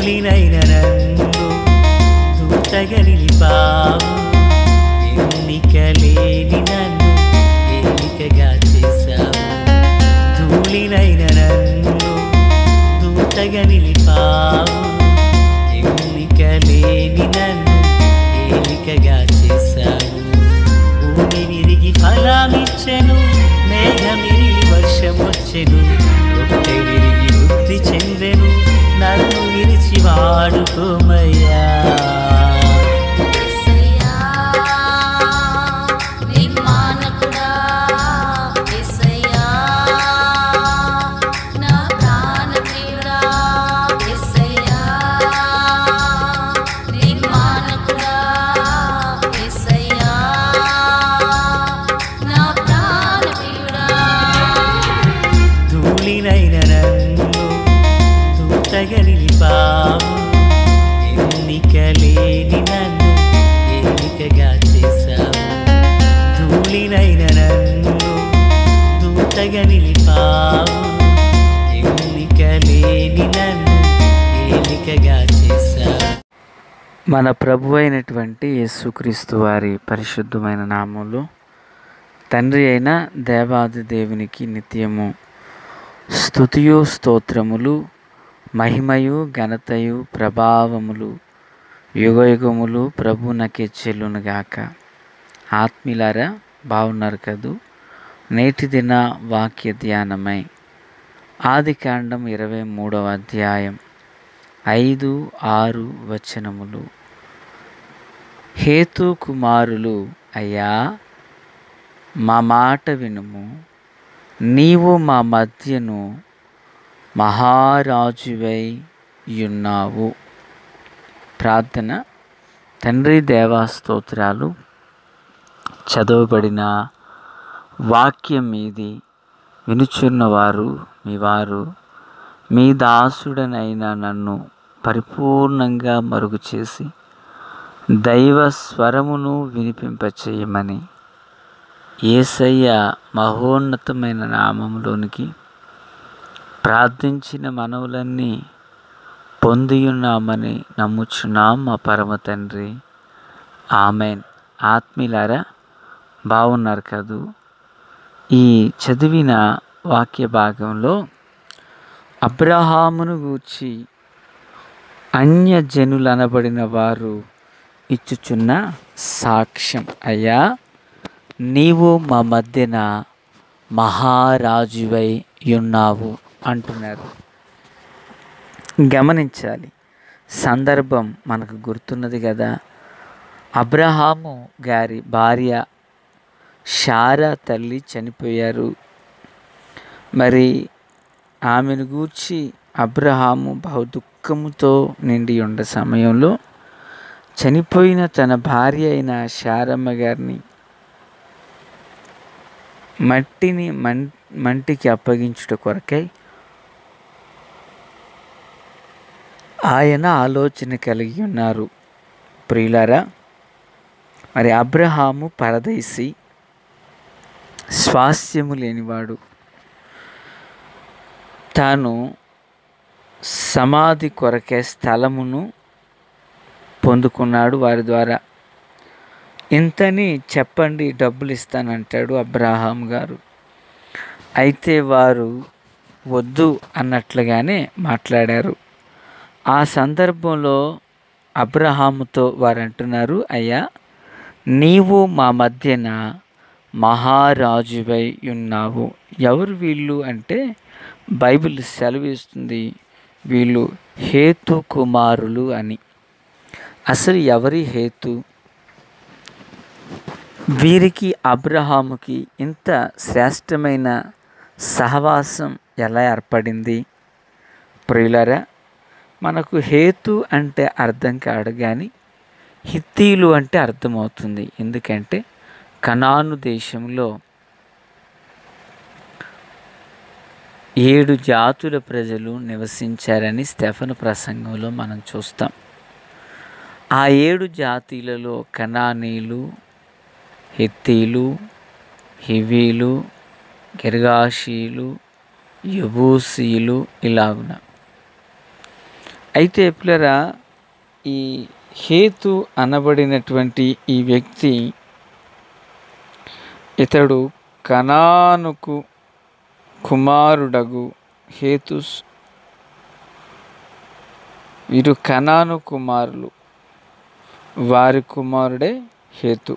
ధూళినైన నన్ను దూతగా నిలిపావు, ఎన్నిక లేని నన్ను ఏలికగా చేశావు. ధూళినైన నన్ను దూతగా నిలిపావు, ఎన్నిక లేని నన్ను ఏలికగా చేశావు. భూమి విరిగి ఫలమిచ్చెను, మేఘమిరిగి వర్షమొచ్చెను, రొట్టె విరిగి వృద్ధి చెందెను, నన్ను విరిచి వాడుకోమయ్యా. ధూళినైన నన్ను దూతగా నిలిపావు, ఎన్నిక లేని నన్ను ఏలికగా చేశావు. ధూళినైన నన్ను దూతగా నిలిపావు, ఎన్నిక లేని నన్ను ఏలికగా చేశావు. మన ప్రభు అయినటువంటి యేసుక్రీస్తు వారి పరిశుద్ధమైన నామంలో తండ్రి అయిన దేవాది దేవునికి నిత్యము స్తుతియు స్తోత్రములు, మహిమయు ఘనతయు ప్రభావములు యుగయుగములు ప్రభునకే చెల్లునుగాక. ఆత్మీయులారా, బాగున్నారు కదూ? నేటి దిన వాక్య ధ్యానమై ఆదికాండం 23వ అధ్యాయం 5, 6 వచనములు. హేతు కుమారులు, అయ్యా మా మాట వినుము, నీవు మా మధ్యను మహారాజువై ఉన్నావు. ప్రార్థన. తండ్రి దేవా స్తోత్రాలు. చదవబడిన వాక్యం మీది వినుచున్నవారు మీవారు, మీ దాసుడనైన నన్ను పరిపూర్ణంగా మరుగు చేసి దైవ స్వరమును వినిపింపచేయమని యేసయ్య మహోన్నతమైన నామములోనికి ప్రార్థించిన మనవులన్నీ పొందియున్నామని నమ్ముచున్నాం మా పరమ తండ్రి. ఆమెన్. ఆత్మీయులారా, బాగున్నారు కదూ? ఈ చదివిన వాక్య భాగంలో అబ్రహామును గూర్చి అన్యజనులు అనబడిన వారు ఇచ్చుచున్న సాక్ష్యం. అయ్యా, నీవు మా మధ్యన మహారాజువై ఉన్నావు అంటున్నారు. గమనించాలి, సందర్భం మనకు గుర్తున్నది కదా. అబ్రహాము గారి భార్య శారా తల్లి చనిపోయారు. మరి ఆమెను గూర్చి అబ్రహాము బహు దుఃఖముతో నిండి ఉన్న సమయంలో చనిపోయిన తన భార్య అయిన శారమ్మ గారిని మంటికి అప్పగించుట కొరకై ఆయన ఆలోచన కలిగి ఉన్నారు. ప్రియులారా, మరి అబ్రహాము పరదేశి, స్వాస్థ్యము లేనివాడు. తాను సమాధి కొరకే స్థలమును పొందుకున్నాడు వారి ద్వారా. ఇంతని చెప్పండి, డబ్బులు ఇస్తానంటాడు అబ్రహాం గారు. అయితే వారు వద్దు అన్నట్లుగానే మాట్లాడారు. ఆ సందర్భంలో అబ్రహాముతో వారు అంటున్నారు, అయ్యా నీవు మా మధ్యన మహారాజువై ఉన్నావు. ఎవరు వీళ్ళు అంటే బైబిల్ సెలవిస్తుంది వీళ్ళు హేతు కుమారులు అని. అసలు ఎవరి హేతు? వీరికి అబ్రహాముకి ఇంత శ్రేష్టమైన సహవాసం ఎలా ఏర్పడింది? ప్రియులారా, మనకు హేతు అంటే అర్థం కాదు, కానీ హిత్తీలు అంటే అర్థమవుతుంది. ఎందుకంటే కనాను దేశంలో 7 జాతుల ప్రజలు నివసించారని స్టెఫను ప్రసంగంలో మనం చూస్తాం. ఆ 7 జాతీలలో కనానీలు, హిత్తీలు, హివీలు, గిర్గాషీలు, యబూసీలు ఇలాగున. అయితే పిల్లరా, ఈ హేతు అనబడినటువంటి ఈ వ్యక్తి, ఇతడు కనానుకు కుమారుడగు హేతుస్. వీరు కనాను కుమారులు, వారి కుమారుడే హేతు.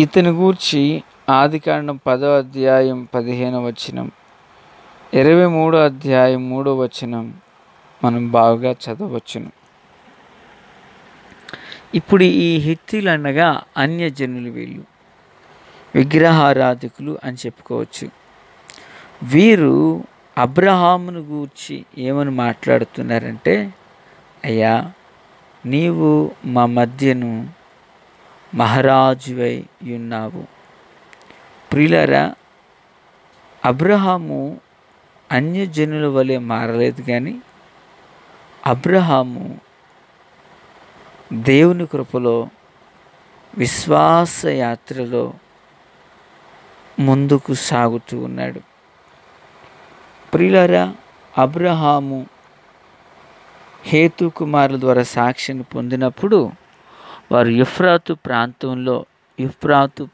ఇతని గూర్చి ఆదికాండం 10వ అధ్యాయం 15వ వచనం, 23వ అధ్యాయం 3వ వచనం మనం బాగా చదవచ్చును. ఇప్పుడు ఈ హిత్తీలు అనగా అన్యజనులు, వీళ్ళు విగ్రహారాధికులు అని చెప్పుకోవచ్చు. వీరు అబ్రహామును గూర్చి ఏమని మాట్లాడుతున్నారంటే, అయ్యా నీవు మా మధ్యను మహారాజువై ఉన్నావు. ప్రియులారా, అబ్రహాము అన్యజనుల వలె మారలేదు, కానీ అబ్రహాము దేవుని కృపలో విశ్వాస యాత్రలో ముందుకు సాగుతూ ఉన్నాడు. ప్రియులారా, అబ్రహాము హేతు కుమారుల ద్వారా సాక్షిని పొందినప్పుడు వారు యూఫ్రాతు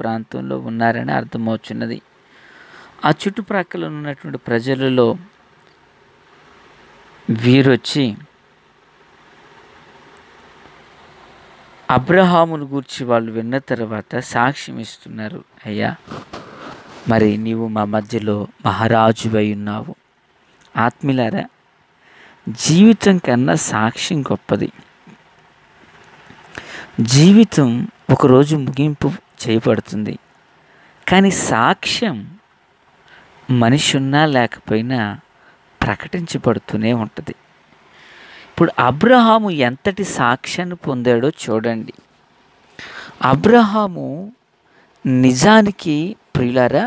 ప్రాంతంలో ఉన్నారని అర్థమవుతున్నది. ఆ చుట్టుప్రక్కల ఉన్నటువంటి ప్రజలలో వీరొచ్చి అబ్రహామును గూర్చి వాళ్ళు విన్న తర్వాత సాక్ష్యం ఇస్తున్నారు. అయ్యా మరి నీవు మా మధ్యలో మహారాజువై ఉన్నావు. ఆత్మీయులారా, జీవితం కన్నా సాక్ష్యం గొప్పది. జీవితం ఒకరోజు ముగింపు చేయబడుతుంది, కానీ సాక్ష్యం మనిషి ఉన్నా లేకపోయినా ప్రకటించబడుతూనే ఉంటుంది. ఇప్పుడు అబ్రహాము ఎంతటి సాక్ష్యాన్ని పొందాడో చూడండి. అబ్రహాము నిజానికి ప్రియులారా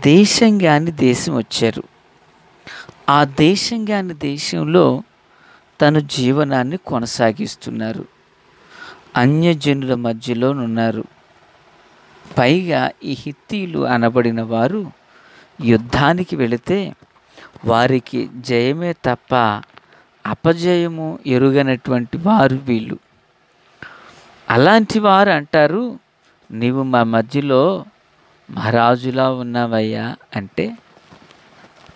దేశంగాని దేశం వచ్చారు. ఆ దేశంగాని దేశంలో తన జీవనాన్ని కొనసాగిస్తున్నారు. అన్యజనుల మధ్యలో ఉన్నారు. పైగా ఈ హిత్తీలు అనబడిన వారు యుద్ధానికి వెళితే వారికి జయమే తప్ప అపజయము ఎరుగనటువంటి వారు వీళ్ళు. అలాంటి వారు అంటారు, నీవు మా మధ్యలో మహారాజులా ఉన్నావయ్యా అంటే,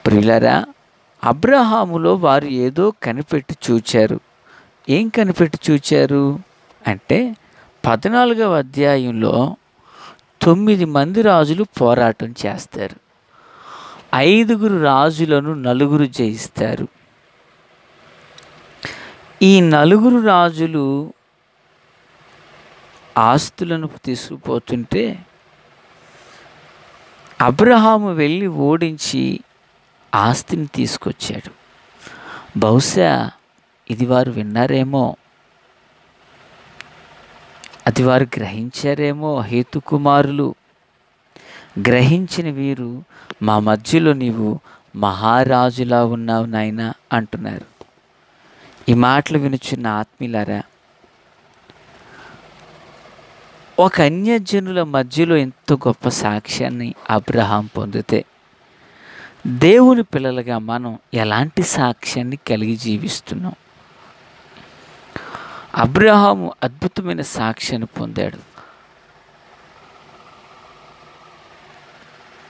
ప్రియులారా, అబ్రహాములో వారు ఏదో కనిపెట్టి చూచారు. ఏం కనిపెట్టి చూచారు అంటే 14వ అధ్యాయంలో 9 మంది రాజులు పోరాటం చేస్తారు. 5 రాజులను 4 జయిస్తారు. ఈ 4 రాజులు ఆస్తులను తీసుకుపోతుంటే అబ్రహాము వెళ్ళి ఓడించి ఆస్తిని తీసుకొచ్చాడు. బహుశా ఇది వారు విన్నారేమో, అది వారు గ్రహించారేమో. హేతు కుమారులు గ్రహించిన వీరు, మా మధ్యలో నీవు మహారాజులా ఉన్నావు నాయనా అంటున్నారు. ఈ మాటలు వినుచున్న ఆత్మీయులారా, ఒక అన్యజనుల మధ్యలో ఎంతో గొప్ప సాక్ష్యాన్ని అబ్రహాం పొందితే, దేవుని పిల్లలుగా మనం ఎలాంటి సాక్ష్యాన్ని కలిగి జీవిస్తున్నాం? అబ్రహాము అద్భుతమైన సాక్ష్యాన్ని పొందాడు.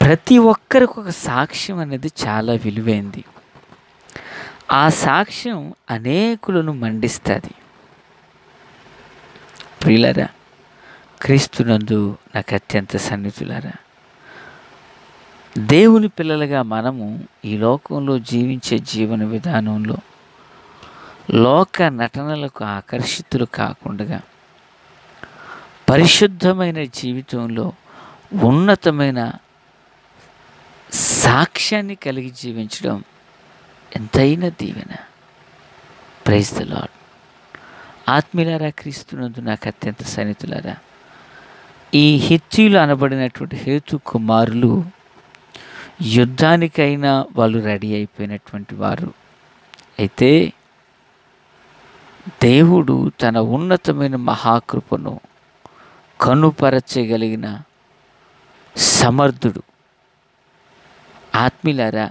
ప్రతి ఒక్కరికి ఒక సాక్ష్యం అనేది చాలా విలువైంది. ఆ సాక్ష్యం అనేకులను మండిస్తుంది. ప్రియులారా, క్రీస్తునందు నాకు అత్యంత సన్నిహితులారా, దేవుని పిల్లలుగా మనము ఈ లోకంలో జీవించే జీవన విధానంలో లోక నటనలకు ఆకర్షితులు కాకుండా పరిశుద్ధమైన జీవితంలో ఉన్నతమైన సాక్ష్యాన్ని కలిగి జీవించడం ఎంతైనా దీవెన. Praise the Lord. ఆత్మీయులారా, క్రీస్తునందు నాకు అత్యంత సన్నిహితులారా, ఈ హిత్తీలు అనబడినటువంటి హేతు కుమారులు యుద్ధానికైనా వాళ్ళు రెడీ అయిపోయినటువంటి వారు. అయితే దేవుడు తన ఉన్నతమైన మహాకృపను కనుపరచగలిగిన సమర్థుడు. ఆత్మీయులారా,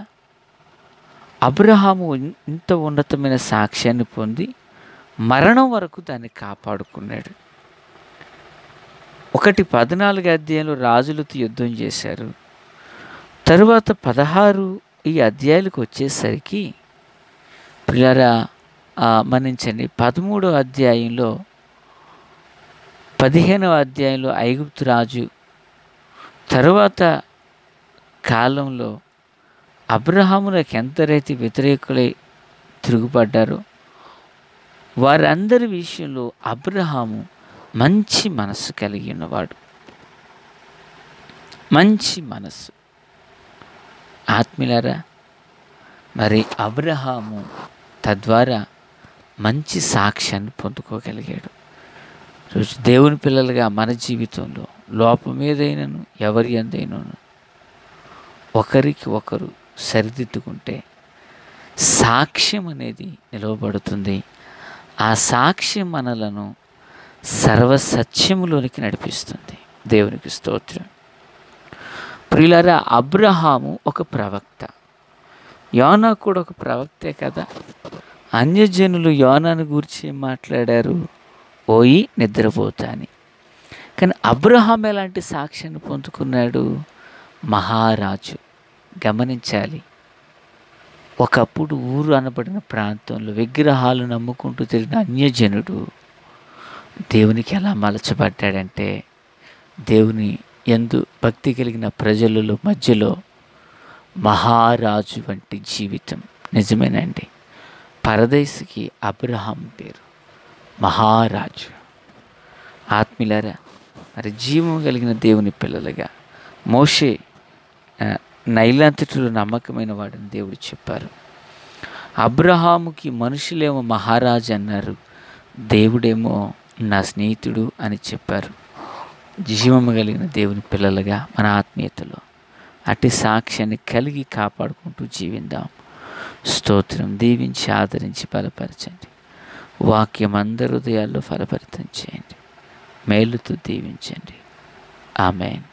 అబ్రహాము ఇంత ఉన్నతమైన సాక్ష్యాన్ని పొంది మరణం వరకు దాన్ని కాపాడుకున్నాడు. 14 అధ్యాయంలో రాజులతో యుద్ధం చేశారు. తరువాత 16 ఈ అధ్యాయాలకు వచ్చేసరికి పిల్లరా మన్నించండి, 13వ అధ్యాయంలో 15వ అధ్యాయంలో ఐగుప్తు రాజు తరువాత కాలంలో అబ్రహాములకు ఎంతరైతే వ్యతిరేకులై తిరుగుబడ్డారో వారందరి విషయంలో అబ్రహాము మంచి మనస్సు కలిగి ఉన్నవాడు. మంచి మనస్సు. ఆత్మీయులారా, మరి అబ్రహాము తద్వారా మంచి సాక్ష్యాన్ని పొందుకోగలిగాడు. రోజు దేవుని పిల్లలుగా మన జీవితంలో లోపం ఏదైనాను ఎవరి ఎందైనాను ఒకరికి ఒకరు సరిదిద్దుకుంటే సాక్ష్యం అనేది నిలవబడుతుంది. ఆ సాక్ష్యం మనలను సర్వసత్యములోనికి నడిపిస్తుంది. దేవునికి స్తోత్రం. ప్రియులారా, అబ్రహాము ఒక ప్రవక్త, యోనా కూడా ఒక ప్రవక్తే కదా. అన్యజనులు యోనాను గూర్చి మాట్లాడారు, పోయి నిద్రపోతా అని. కానీ అబ్రహాం ఎలాంటి సాక్ష్యాన్ని పొందుకున్నాడు? మహారాజు. గమనించాలి, ఒకప్పుడు ఊరు అనబడిన ప్రాంతంలో విగ్రహాలు నమ్ముకుంటూ తిరిగిన అన్యజనుడు దేవునికి ఎలా మలచబడ్డాడంటే, దేవుని యందు భక్తి కలిగిన ప్రజలలో మధ్యలో మహారాజు వంటి జీవితం. నిజమేనండి, పరదేశికి అబ్రహాం పేరు మహారాజు. ఆత్మీయులారా, మరి జీవం కలిగిన దేవుని పిల్లలుగా మోషే నైలంతటిలో నమ్మకమైన వాడని దేవుడు చెప్పారు. అబ్రహాముకి మనుషులేమో మహారాజు అన్నారు, దేవుడేమో నా స్నేహితుడు అని చెప్పారు. జీవము కలిగిన దేవుని పిల్లలుగా మన ఆత్మీయతలో అట్టి సాక్ష్యాన్ని కలిగి కాపాడుకుంటూ జీవిద్దాం. స్తోత్రం. దీవించి ఆదరించి బలపరచండి. వాక్యం అందరి హృదయాల్లో ఫలభరితం చేయండి. మేలుతో దీవించండి. ఆమేన్.